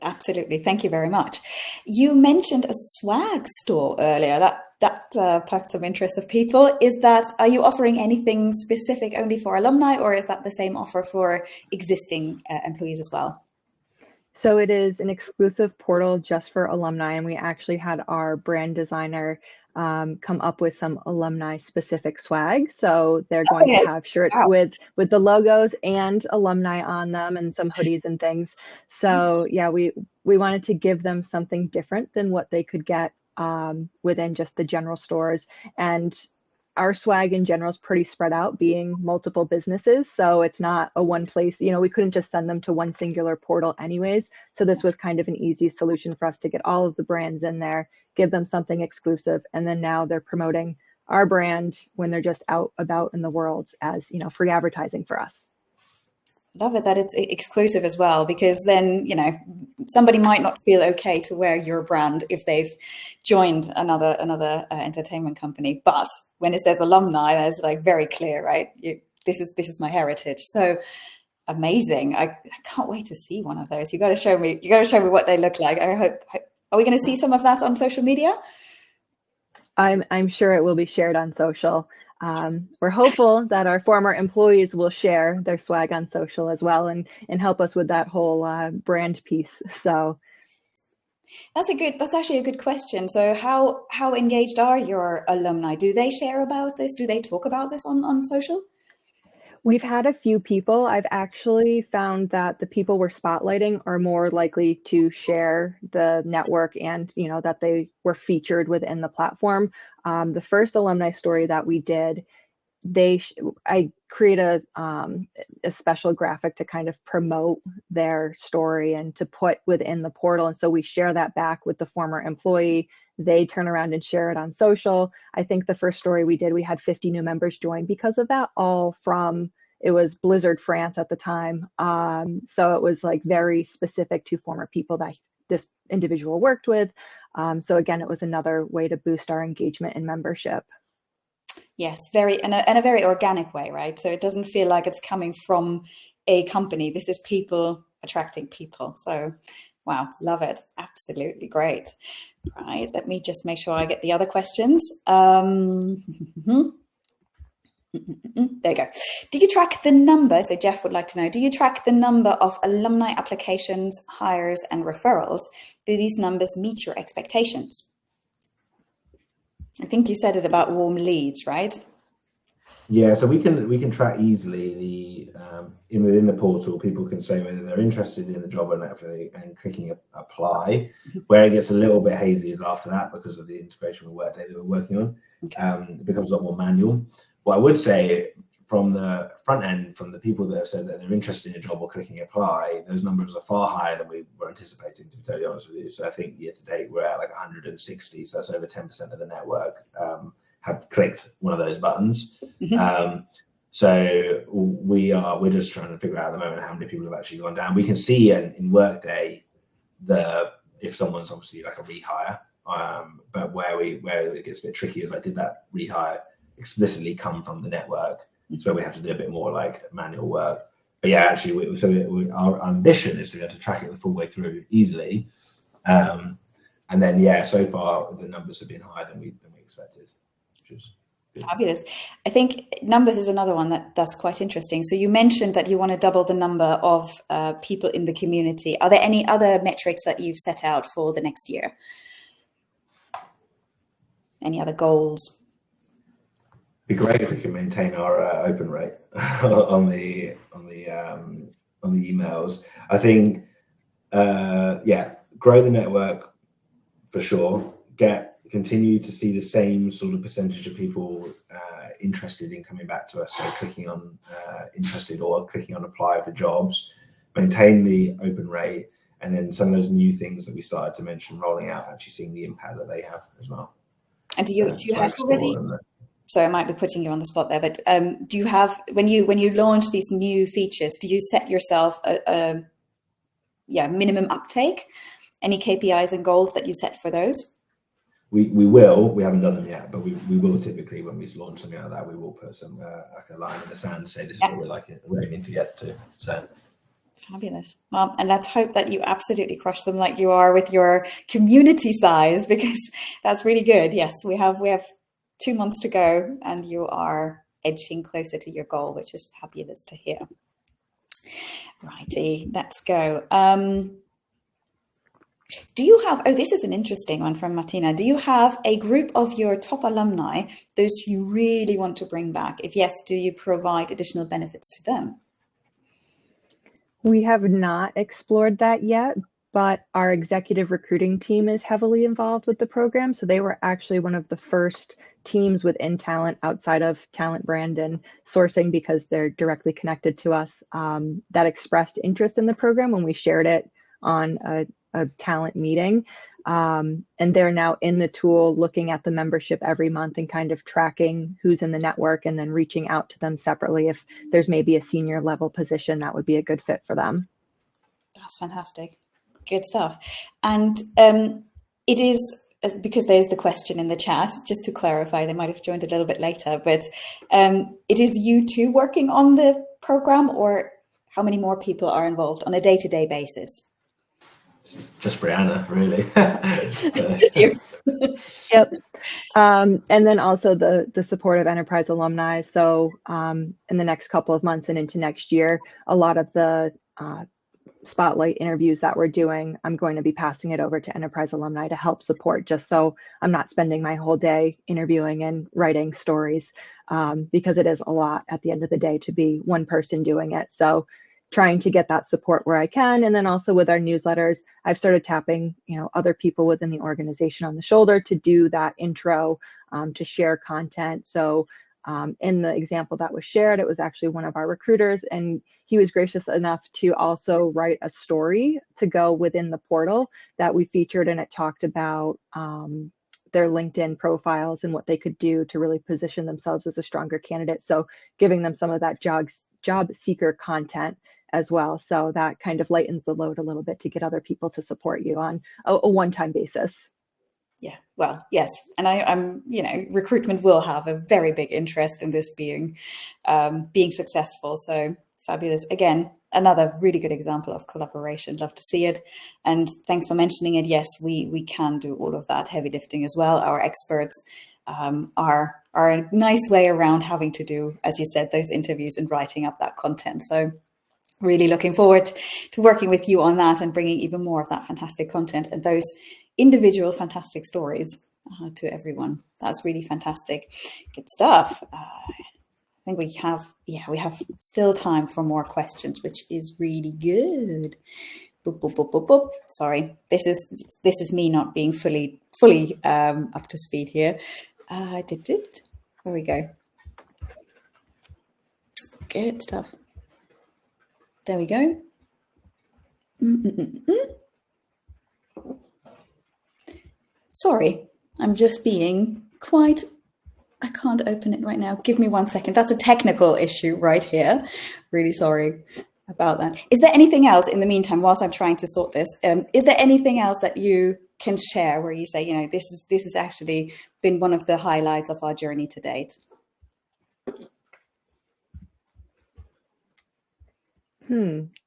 absolutely. Thank you very much. You mentioned a swag store earlier. That perked some interest of people. Are you offering anything specific only for alumni, or is that the same offer for existing employees as well? So it is an exclusive portal just for alumni, and we actually had our brand designer come up with some alumni specific swag. So they're going to have shirts with the logos and alumni on them, and some hoodies and things. So yeah, we wanted to give them something different than what they could get within just the general stores. And our swag in general is pretty spread out, being multiple businesses. So it's not a one place, we couldn't just send them to one singular portal anyways. So this was kind of an easy solution for us to get all of the brands in there, give them something exclusive. And then now they're promoting our brand when they're just out about in the world as, free advertising for us. Love it that it's exclusive as well, because then, somebody might not feel okay to wear your brand if they've joined another entertainment company. But when it says alumni, it's like very clear, right? This is my heritage. So amazing. I can't wait to see one of those. You got to show me what they look like. I hope. Are we going to see some of that on social media? I'm sure it will be shared on social. We're hopeful that our former employees will share their swag on social as well and help us with that whole brand piece. So that's actually a good question. So how engaged are your alumni? Do they share about this? Do they talk about this on social? We've had a few people. I've actually found that the people we're spotlighting are more likely to share the network and, that they were featured within the platform. The first alumni story that we did, I create a special graphic to kind of promote their story and to put within the portal. And so we share that back with the former employee. They turn around and share it on social. I think the first story we did, we had 50 new members join because of that, all from, it was Blizzard France at the time. So it was like very specific to former people that this individual worked with. So again, it was another way to boost our engagement and membership. Yes, in a very organic way, right? So it doesn't feel like it's coming from a company. This is people attracting people. So, wow, love it. Absolutely great. Right, let me just make sure I get the other questions. There you go. Do you track the number? So Jeff would like to know, do you track the number of alumni applications, hires, and referrals? Do these numbers meet your expectations? I think you said it about warm leads, right? Yeah, so we can track easily within the portal. People can say whether they're interested in the job or not, and clicking apply. Where it gets a little bit hazy is after that, because of the integration with Workday that we're working on. Okay. It becomes a lot more manual. What I would say from the front end, from the people that have said that they're interested in a job or clicking apply, those numbers are far higher than we were anticipating, to be totally honest with you. So I think year to date we're at like 160, so that's over 10% of the network have clicked one of those buttons. Mm-hmm. So we're just trying to figure out at the moment how many people have actually gone down. We can see in Workday if someone's obviously like a rehire, but where it gets a bit tricky is I did that rehire explicitly come from the network, so we have to do a bit more like manual work. But yeah, actually, our ambition is to be able to track it the full way through easily, and then yeah, so far the numbers have been higher than we expected, which is good. Fabulous. I think numbers is another one that's quite interesting. So you mentioned that you want to double the number of people in the community. Are there any other metrics that you've set out for the next year? Any other goals? Be great if we can maintain our open rate on the emails. I think grow the network for sure. Continue to see the same sort of percentage of people interested in coming back to us, so clicking on interested or clicking on apply for jobs. maintain the open rate, and then some of those new things that we started to mention rolling out, actually seeing the impact that they have as well. And do you have already? So I might be putting you on the spot there, but do you have, when you launch these new features, do you set yourself a minimum uptake? Any KPIs and goals that you set for those? We will. We haven't done them yet, but we will typically, when we launch something like that, we will put some like a line in the sand to say this is what we're aiming to get to. So fabulous. Well, and let's hope that you absolutely crush them like you are with your community size, because that's really good. Yes, we have 2 months to go, and you are edging closer to your goal, which is fabulous to hear. Righty, let's go. Do you have, this is an interesting one from Martina. Do you have a group of your top alumni, those you really want to bring back? If yes, do you provide additional benefits to them? We have not explored that yet, but our executive recruiting team is heavily involved with the program. So they were actually one of the first teams within talent, outside of talent brand and sourcing, because they're directly connected to us, that expressed interest in the program when we shared it on a talent meeting. And they're now in the tool looking at the membership every month and kind of tracking who's in the network, and then reaching out to them separately if there's maybe a senior level position that would be a good fit for them. That's fantastic. Good stuff. And it is, because there's the question in the chat, just to clarify, they might have joined a little bit later, but it is you two working on the program, or how many more people are involved on a day-to-day basis? Just Brianna, really. Just you. Yep. And then also the support of Enterprise Alumni. So in the next couple of months and into next year, a lot of the spotlight interviews that we're doing, I'm going to be passing it over to Enterprise Alumni to help support, just so I'm not spending my whole day interviewing and writing stories, because it is a lot at the end of the day to be one person doing it. So trying to get that support where I can. And then also with our newsletters, I've started tapping, other people within the organization on the shoulder to do that intro, to share content. So in the example that was shared, it was actually one of our recruiters, and he was gracious enough to also write a story to go within the portal that we featured, and it talked about their LinkedIn profiles and what they could do to really position themselves as a stronger candidate. So giving them some of that job seeker content as well. So that kind of lightens the load a little bit to get other people to support you on a one-time basis. Yeah, well, yes. And I'm, recruitment will have a very big interest in this being successful. So fabulous. Again, another really good example of collaboration. Love to see it. And thanks for mentioning it. Yes, we can do all of that heavy lifting as well. Our experts are a nice way around having to do, as you said, those interviews and writing up that content. So really looking forward to working with you on that and bringing even more of that fantastic content and those individual fantastic stories to everyone. That's really fantastic. Good stuff. I think we have still time for more questions, which is really good. Boop, boop, boop, boop, boop. Sorry, this is me not being fully up to speed here. There we go. Good stuff. There we go. Sorry, I'm just being quite, I can't open it right now. Give me 1 second. That's a technical issue right here. Really sorry about that. Is there anything else in the meantime, whilst I'm trying to sort this, is there anything else that you can share where you say, this has actually been one of the highlights of our journey to date?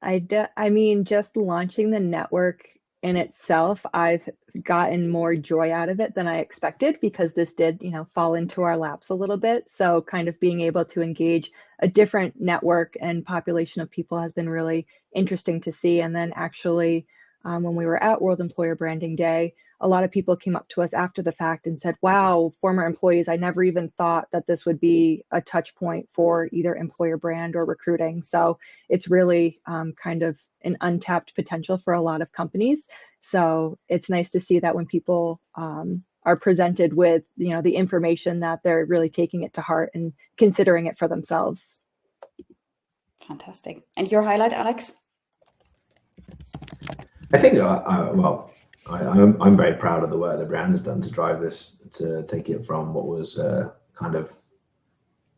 I mean, just launching the network in itself, I've gotten more joy out of it than I expected, because this did, fall into our laps a little bit. So kind of being able to engage a different network and population of people has been really interesting to see. And then actually, when we were at World Employer Branding Day, a lot of people came up to us after the fact and said, wow, former employees, I never even thought that this would be a touch point for either employer brand or recruiting. So it's really kind of an untapped potential for a lot of companies. So it's nice to see that when people are presented with, the information, that they're really taking it to heart and considering it for themselves. Fantastic. And your highlight, Alex? I think, I'm very proud of the work that Brianna has done to drive this, to take it from what was kind of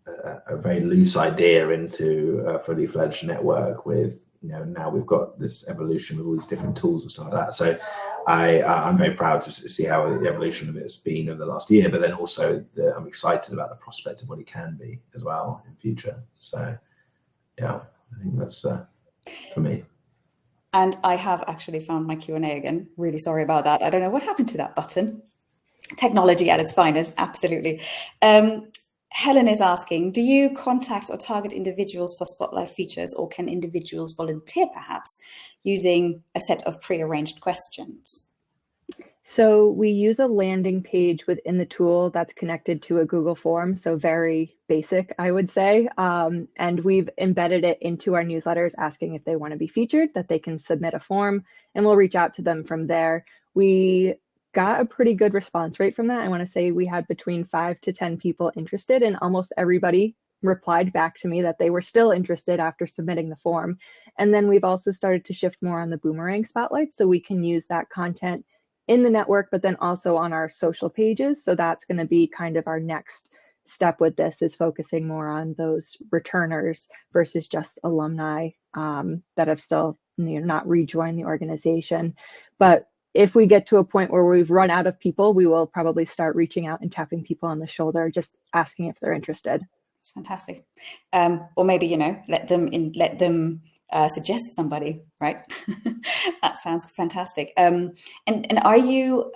a very loose idea into a fully fledged network with, now we've got this evolution with all these different tools and stuff like that. So I'm very proud to see how the evolution of it's been over the last year, but then also I'm excited about the prospect of what it can be as well in future. So yeah, I think that's for me. And I have actually found my Q&A again. Really sorry about that. I don't know what happened to that button. Technology at its finest, absolutely. Helen is asking, do you contact or target individuals for Spotlight features, or can individuals volunteer perhaps using a set of pre-arranged questions? So we use a landing page within the tool that's connected to a Google form. So very basic, I would say. And we've embedded it into our newsletters, asking if they want to be featured, that they can submit a form, and we'll reach out to them from there. We got a pretty good response rate from that. I want to say we had between 5 to 10 people interested, and almost everybody replied back to me that they were still interested after submitting the form. And then we've also started to shift more on the boomerang spotlight, so we can use that content in the network, but then also on our social pages. So that's going to be kind of our next step with this, is focusing more on those returners versus just alumni that have still not rejoined the organization. But if we get to a point where we've run out of people, we will probably start reaching out and tapping people on the shoulder, just asking if they're interested. It's fantastic. Or maybe, let them suggest somebody, right? That sounds fantastic. And are you,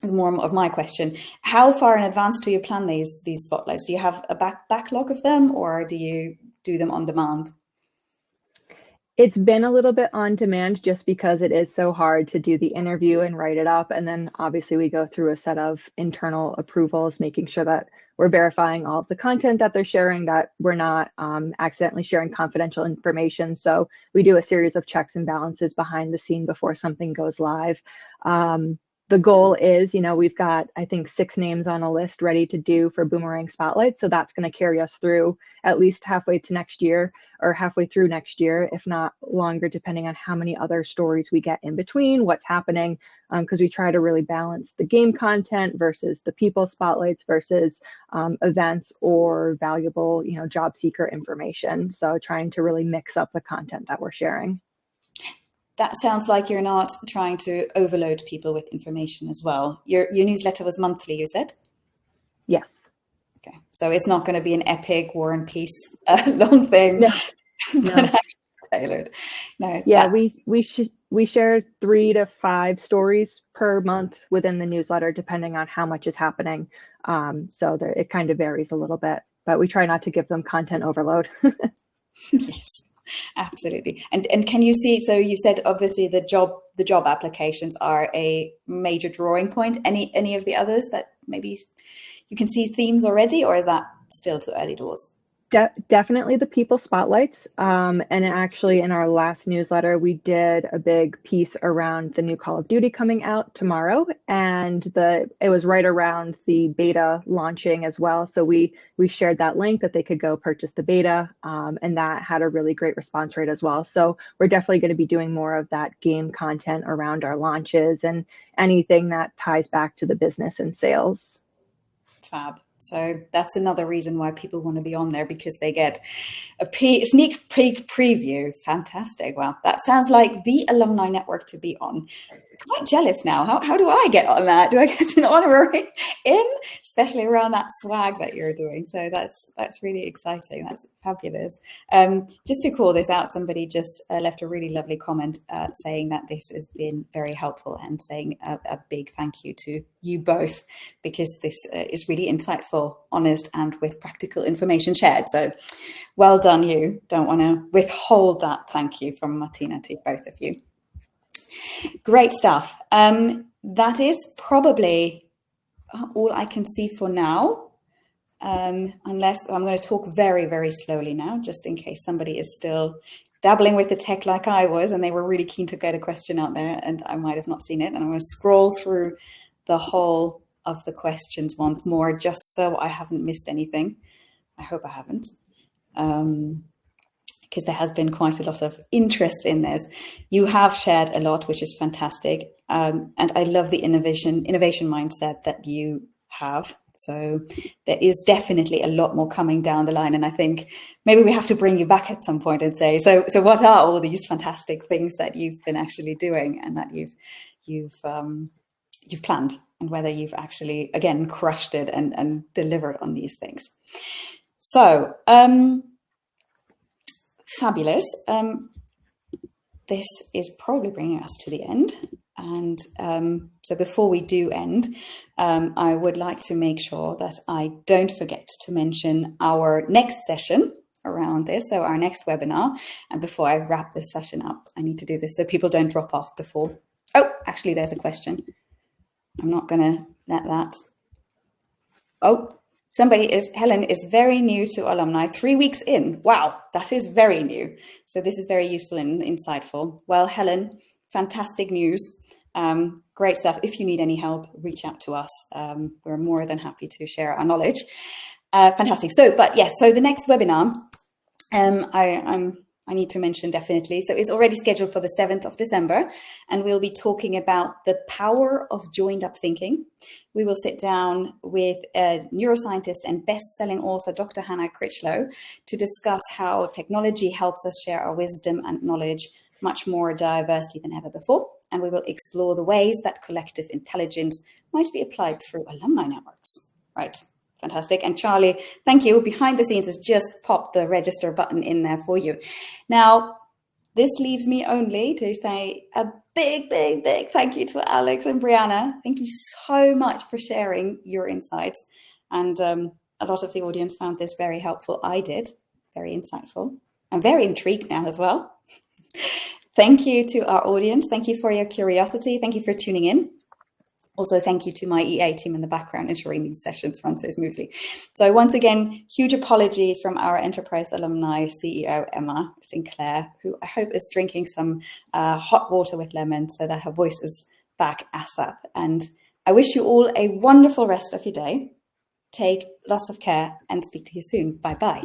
more of my question, how far in advance do you plan these spotlights? Do you have a backlog of them, or do you do them on demand? It's been a little bit on demand, just because it is so hard to do the interview and write it up. And then obviously we go through a set of internal approvals, making sure that we're verifying all of the content that they're sharing, that we're not accidentally sharing confidential information. So we do a series of checks and balances behind the scene before something goes live. The goal is, we've got, I think, 6 names on a list ready to do for Boomerang Spotlight. So that's going to carry us through at least halfway to next year, or halfway through next year, if not longer, depending on how many other stories we get in between, what's happening, because we try to really balance the game content versus the people spotlights versus events or valuable, job seeker information. So trying to really mix up the content that we're sharing. That sounds like you're not trying to overload people with information as well. Your newsletter was monthly, you said? Yes. Okay, so it's not going to be an epic War and Peace long thing, no. but actually tailored. No. Yeah, we share 3 to 5 stories per month within the newsletter, depending on how much is happening. So it kind of varies a little bit, but we try not to give them content overload. Yes. Absolutely. And can you see, so you said obviously the job applications are a major drawing point. Any of the others that maybe you can see themes already, or is that still too early doors? Definitely the people spotlights. And actually in our last newsletter, we did a big piece around the new Call of Duty coming out tomorrow. And it was right around the beta launching as well. So we shared that link that they could go purchase the beta. And that had a really great response rate as well. So we're definitely going to be doing more of that game content around our launches and anything that ties back to the business and sales. Fab. So that's another reason why people want to be on there, because they get a sneak peek preview. Fantastic. Wow, that sounds like the alumni network to be on. Quite jealous now. How do I get on that? Do I get an honorary in, especially around that swag that you're doing? So that's really exciting. That's fabulous. Just to call this out, somebody just left a really lovely comment saying that this has been very helpful, and saying a big thank you to you both, because this is really insightful, honest, and with practical information shared. So well done, you. Don't want to withhold that thank you from Martina to both of you. Great stuff. That is probably all I can see for now, unless I'm going to talk very, very slowly now, just in case somebody is still dabbling with the tech like I was, and they were really keen to get a question out there, and I might have not seen it. And I'm going to scroll through the whole of the questions once more, just so I haven't missed anything. I hope I haven't. because there has been quite a lot of interest in this. You have shared a lot, which is fantastic. And I love the innovation mindset that you have. So there is definitely a lot more coming down the line. And I think maybe we have to bring you back at some point and say, so what are all these fantastic things that you've been actually doing and that you've planned, and whether you've actually, again, crushed it and delivered on these things. So, fabulous. This is probably bringing us to the end. And so before we do end, I would like to make sure that I don't forget to mention our next session around this, so our next webinar. And before I wrap this session up, I need to do this so people don't drop off before. Oh, actually, there's a question. I'm not going to let that. Oh, Helen is very new to Alumni, 3 weeks in. Wow, that is very new. So this is very useful and insightful. Well, Helen, fantastic news. Great stuff. If you need any help, reach out to us. We're more than happy to share our knowledge. Fantastic. So the next webinar, I need to mention definitely. So it's already scheduled for the 7th of December, and we'll be talking about the power of joined up thinking. We will sit down with a neuroscientist and best-selling author, Dr. Hannah Critchlow, to discuss how technology helps us share our wisdom and knowledge much more diversely than ever before. And we will explore the ways that collective intelligence might be applied through alumni networks. Right. Fantastic. And Charlie, thank you. Behind the scenes has just popped the register button in there for you. Now, this leaves me only to say a big, big, big thank you to Alex and Brianna. Thank you so much for sharing your insights. And a lot of the audience found this very helpful. I did. Very insightful. I'm very intrigued now as well. Thank you to our audience. Thank you for your curiosity. Thank you for tuning in. Also, thank you to my EA team in the background ensuring these sessions run so smoothly. So once again, huge apologies from our Enterprise Alumni CEO, Emma Sinclair, who I hope is drinking some hot water with lemon so that her voice is back ASAP. And I wish you all a wonderful rest of your day. Take lots of care and speak to you soon. Bye-bye.